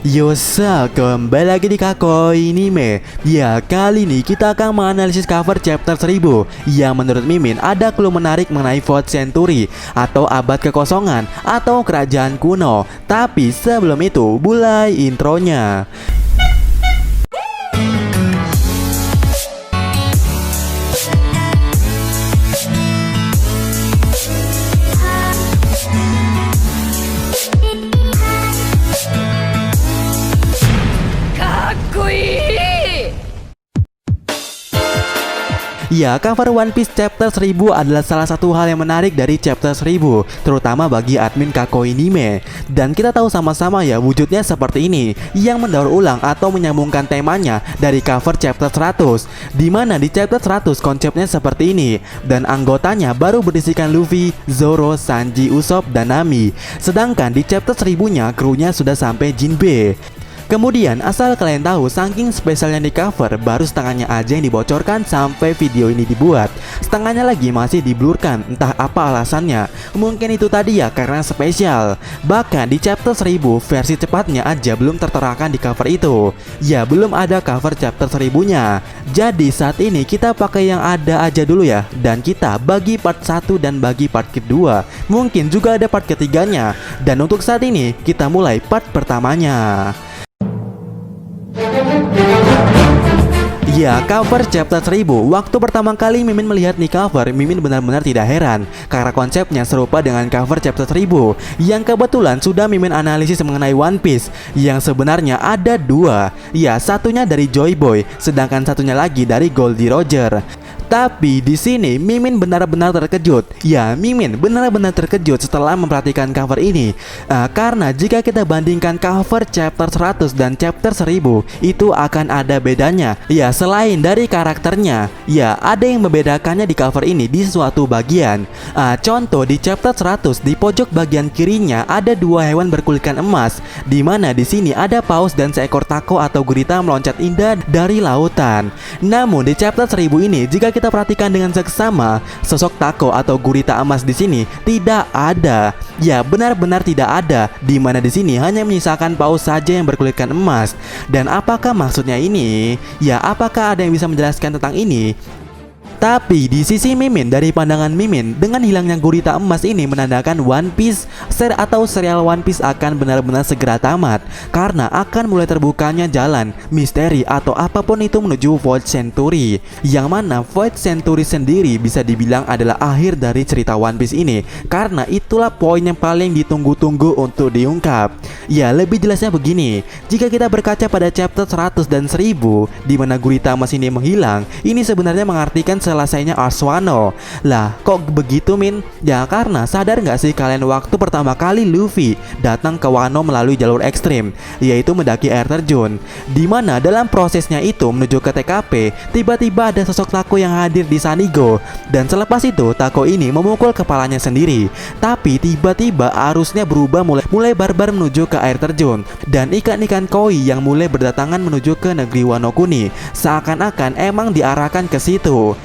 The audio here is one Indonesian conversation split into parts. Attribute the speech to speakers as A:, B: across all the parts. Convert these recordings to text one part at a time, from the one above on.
A: Yosa, kembali lagi di Kakoi Anime. Ya, kali ini kita akan menganalisis cover chapter 1000 yang menurut Mimin ada clue menarik mengenai 4th century atau abad kekosongan atau kerajaan kuno. Tapi sebelum itu, mulai intronya. Ya, cover One Piece chapter 1000 adalah salah satu hal yang menarik dari chapter 1000, terutama bagi admin Kakoi Anime. Dan kita tahu sama-sama ya, wujudnya seperti ini, yang mendaur ulang atau menyambungkan temanya dari cover chapter 100, dimana di chapter 100 konsepnya seperti ini, dan anggotanya baru berisikan Luffy, Zoro, Sanji, Usopp, dan Nami. Sedangkan di chapter 1000-nya krunya sudah sampai Jinbe. Kemudian asal kalian tahu, saking spesialnya di cover, baru setengahnya aja yang dibocorkan sampai video ini dibuat. Setengahnya lagi masih diblurkan, entah apa alasannya. Mungkin itu tadi ya karena spesial. Bahkan di chapter 1000 versi cepatnya aja belum terterakan di cover itu. Ya, belum ada cover chapter 1000-nya. Jadi saat ini kita pakai yang ada aja dulu ya. Dan kita bagi part 1 dan bagi part kedua. Mungkin juga ada part ketiganya. Dan untuk saat ini kita mulai part pertamanya. Ya, cover chapter 1000. Waktu pertama kali Mimin melihat nih cover, Mimin benar-benar tidak heran karena konsepnya serupa dengan cover chapter 1000 yang kebetulan sudah Mimin analisis mengenai One Piece, yang sebenarnya ada dua. Ya, satunya dari Joy Boy, sedangkan satunya lagi dari Goldie Roger. Tapi di sini Mimin benar-benar terkejut. Ya, Mimin benar-benar terkejut setelah memperhatikan cover ini. Karena jika kita bandingkan cover chapter 100 dan chapter 1000, itu akan ada bedanya. Ya, selain dari karakternya, ya ada yang membedakannya di cover ini di suatu bagian. Contoh di chapter 100, di pojok bagian kirinya ada dua hewan berkulitkan emas, dimana di sini ada paus dan seekor tako atau gurita meloncat indah dari lautan. Namun di chapter 1000 ini, jika kita perhatikan dengan seksama, sosok tako atau gurita emas di sini tidak ada. Ya, benar-benar tidak ada, dimana di sini hanya menyisakan paus saja yang berkulitkan emas. Dan apakah maksudnya ini? Ya, apakah ada yang bisa menjelaskan tentang ini? Tapi di sisi Mimin, dari pandangan Mimin, dengan hilangnya gurita emas ini menandakan One Piece atau serial One Piece akan benar-benar segera tamat, karena akan mulai terbukanya jalan misteri atau apapun itu menuju 4th century, yang mana 4th century sendiri bisa dibilang adalah akhir dari cerita One Piece ini, karena itulah poin yang paling ditunggu-tunggu untuk diungkap. Ya, lebih jelasnya begini, jika kita berkaca pada chapter 100 dan 1000 di mana gurita emas ini menghilang, ini sebenarnya mengartikan selesainya Arc Wano. Lah, kok begitu Min? Ya, karena sadar nggak sih kalian waktu pertama kali Luffy datang ke Wano melalui jalur ekstrim, yaitu mendaki air terjun, dimana dalam prosesnya itu menuju ke TKP, tiba-tiba ada sosok Tako yang hadir di Sanigo, dan selepas itu Tako ini memukul kepalanya sendiri. Tapi tiba-tiba arusnya berubah, mulai barbar menuju ke air terjun, dan ikan-ikan koi yang mulai berdatangan menuju ke negeri Wano Kuni, seakan-akan emang diarahkan ke situ.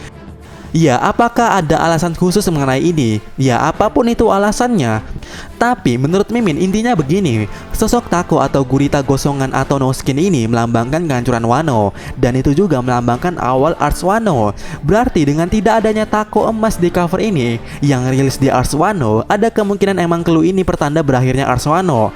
A: Ya, apakah ada alasan khusus mengenai ini? Ya, apapun itu alasannya. Tapi menurut Mimin intinya begini, sosok Tako atau gurita gosongan atau no skin ini melambangkan kehancuran Wano, dan itu juga melambangkan awal Arc Wano. Berarti dengan tidak adanya Tako emas di cover ini yang rilis di Arc Wano, ada kemungkinan emang clue ini pertanda berakhirnya Arc Wano.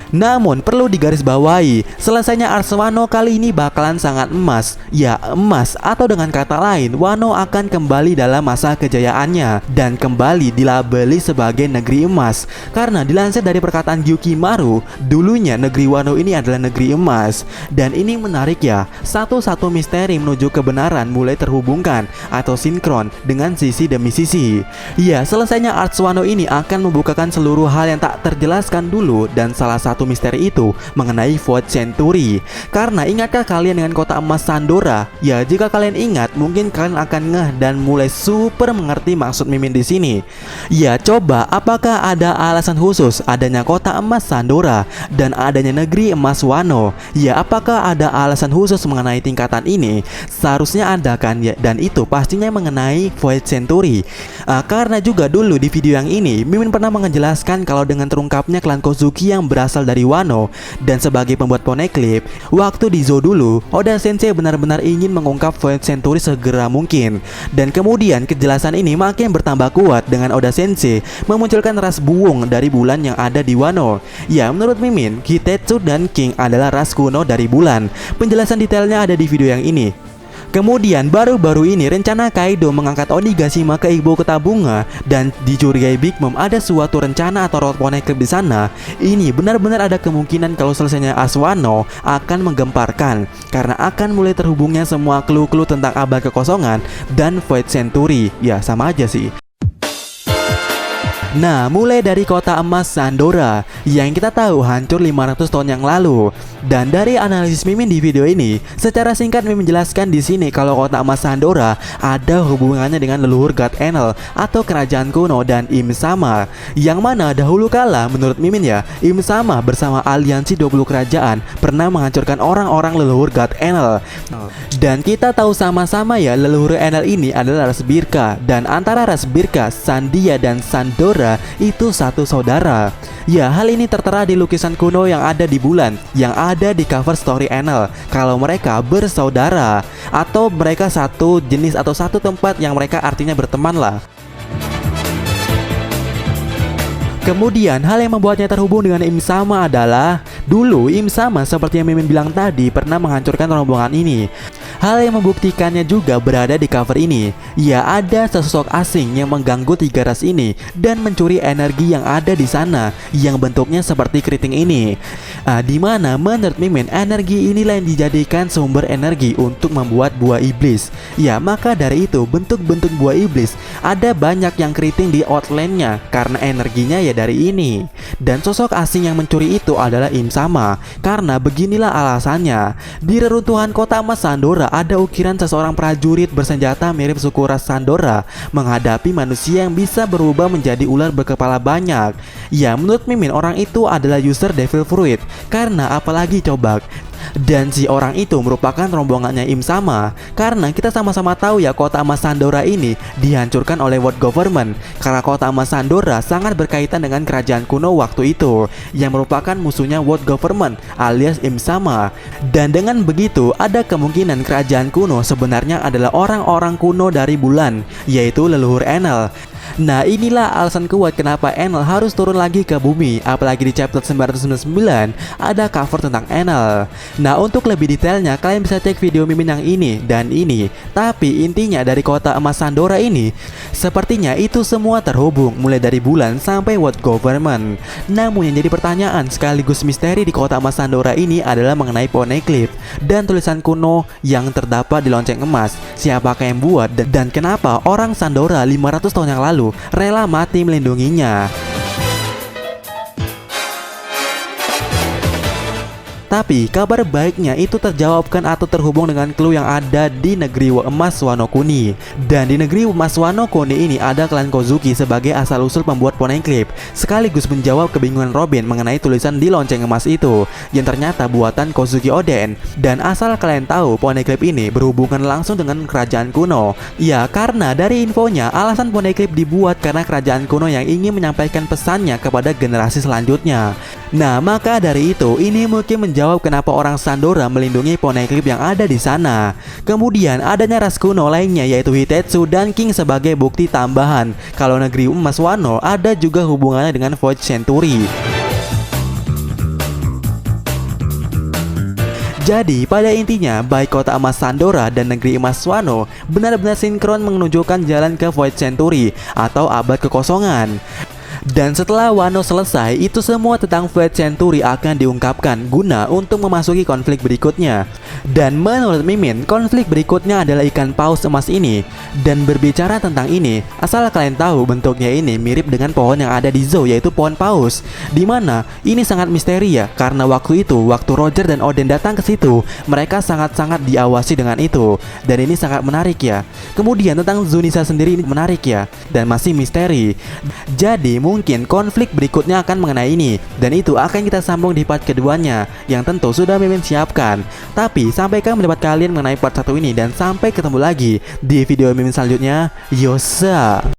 A: Namun perlu digarisbawahi, selesainya Arc Wano kali ini bakalan sangat emas. Ya, emas, atau dengan kata lain, Wano akan kembali dalam masa kejayaannya dan kembali dilabeli sebagai negeri emas. Karena dilansir dari perkataan Gyukimaru, dulunya negeri Wano ini adalah negeri emas. Dan ini menarik ya, satu-satu misteri menuju kebenaran mulai terhubungkan atau sinkron dengan sisi demi sisi. Ya, selesainya Arc Wano ini akan membukakan seluruh hal yang tak terjelaskan dulu, dan salah satu misteri itu mengenai 4th century. Karena ingatkah kalian dengan kota emas Sandora? Ya, jika kalian ingat, mungkin kalian akan ngeh dan mulai super mengerti maksud Mimin di sini. Ya, coba apakah ada alasan khusus adanya kota emas Sandora dan adanya negeri emas Wano? Ya, apakah ada alasan khusus mengenai tingkatan ini? Seharusnya ada kan ya, dan itu pastinya mengenai 4th century. Karena juga dulu di video yang ini Mimin pernah menjelaskan kalau dengan terungkapnya klan Kozuki yang berasal berasal dari Wano. Dan sebagai pembuat Poneglyph, waktu di Zou dulu, Oda Sensei benar-benar ingin mengungkap Void Century segera mungkin. Dan kemudian kejelasan ini makin bertambah kuat dengan Oda Sensei memunculkan ras buung dari bulan yang ada di Wano. Ya, menurut Mimin, Hitetsu dan King adalah ras kuno dari bulan. Penjelasan detailnya ada di video yang ini. Kemudian baru-baru ini rencana Kaido mengangkat Onigashima ke Ibu Kota Bunga dan dicurigai Big Mom ada suatu rencana atau road Poneglyph di sana. Ini benar-benar ada kemungkinan kalau selesainya Aswano akan menggemparkan karena akan mulai terhubungnya semua clue-clue tentang abad kekosongan dan Void Century. Ya, sama aja sih. Nah, mulai dari kota emas Sandora yang kita tahu hancur 500 tahun yang lalu. Dan dari analisis Mimin di video ini, secara singkat Mimin menjelaskan di sini kalau kota emas Sandora ada hubungannya dengan leluhur God Enel atau kerajaan kuno dan Im Sama. Yang mana dahulu kala menurut Mimin ya, Im Sama bersama aliansi 20 kerajaan pernah menghancurkan orang-orang leluhur God Enel. Dan kita tahu sama-sama ya, leluhur Enel ini adalah ras Birka, dan antara ras Birka, Sandia dan Sandora itu satu saudara. Ya, hal ini tertera di lukisan kuno yang ada di bulan, yang ada di cover story Enel. Kalau mereka bersaudara, atau mereka satu jenis atau satu tempat yang mereka artinya berteman lah. Kemudian hal yang membuatnya terhubung dengan Im Sama adalah dulu Im Sama seperti yang Mimin bilang tadi pernah menghancurkan rombongan ini. Hal yang membuktikannya juga berada di cover ini. Ya, ada sesosok asing yang mengganggu tiga ras ini dan mencuri energi yang ada di sana yang bentuknya seperti keriting ini. Di mana menurut Mimin energi inilah yang dijadikan sumber energi untuk membuat buah iblis. Ya, maka dari itu bentuk-bentuk buah iblis ada banyak yang keriting di outline-nya karena energinya ya dari ini. Dan sosok asing yang mencuri itu adalah Im Sama. Karena beginilah alasannya. Di reruntuhan kota emas Sandora ada ukiran seseorang prajurit bersenjata mirip suku ras Sandora menghadapi manusia yang bisa berubah menjadi ular berkepala banyak. Ya, menurut Mimin orang itu adalah user Devil Fruit. Karena apalagi coba. Dan si orang itu merupakan rombongannya Im Sama. Karena kita sama-sama tahu ya kota emas Sandora ini dihancurkan oleh World Government. Karena kota emas Sandora sangat berkaitan dengan kerajaan kuno waktu itu yang merupakan musuhnya World Government alias Im Sama. Dan dengan begitu ada kemungkinan kerajaan kuno sebenarnya adalah orang-orang kuno dari bulan, yaitu leluhur Enel. Nah, inilah alasan kuat kenapa Enel harus turun lagi ke bumi. Apalagi di chapter 999 ada cover tentang Enel. Nah, untuk lebih detailnya kalian bisa cek video Mimin yang ini dan ini. Tapi intinya dari kota emas Sandora ini sepertinya itu semua terhubung mulai dari bulan sampai World Government. Namun yang jadi pertanyaan sekaligus misteri di kota emas Sandora ini adalah mengenai Poneglyph dan tulisan kuno yang terdapat di lonceng emas. Siapakah yang buat dan kenapa orang Sandora 500 tahun yang lalu rela mati melindunginya? Tapi kabar baiknya itu terjawabkan atau terhubung dengan clue yang ada di negeri emas Wano Kuni. Dan di negeri emas Wano Kuni ini ada klan Kozuki sebagai asal-usul pembuat Poneglyph, sekaligus menjawab kebingungan Robin mengenai tulisan di lonceng emas itu yang ternyata buatan Kozuki Oden. Dan asal kalian tahu, Poneglyph ini berhubungan langsung dengan kerajaan kuno. Ya, karena dari infonya alasan Poneglyph dibuat karena kerajaan kuno yang ingin menyampaikan pesannya kepada generasi selanjutnya. Nah, maka dari itu ini mungkin menjawab kenapa orang Sandora melindungi Poneglyph yang ada di sana. Kemudian adanya ras kuno lainnya yaitu Hitetsu dan King sebagai bukti tambahan kalau negeri emas Wano ada juga hubungannya dengan Void Century. Jadi pada intinya baik kota emas Sandora dan negeri emas Wano benar-benar sinkron menunjukkan jalan ke Void Century atau abad kekosongan. Dan setelah Wano selesai, itu semua tentang Void Century akan diungkapkan guna untuk memasuki konflik berikutnya. Dan menurut Mimin, konflik berikutnya adalah ikan paus emas ini. Dan berbicara tentang ini, asal kalian tahu bentuknya ini mirip dengan pohon yang ada di Zou, yaitu pohon paus. Dimana ini sangat misteri ya, karena waktu Roger dan Oden datang ke situ, mereka sangat-sangat diawasi dengan itu. Dan ini sangat menarik ya. Kemudian tentang Zunisa sendiri ini menarik ya, dan masih misteri. Jadi mungkin konflik berikutnya akan mengenai ini, dan itu akan kita sambung di part keduanya yang tentu sudah Mimin siapkan. Tapi sampaikan pendapat kalian mengenai part 1 ini, dan sampai ketemu lagi di video Mimin selanjutnya. Yosa.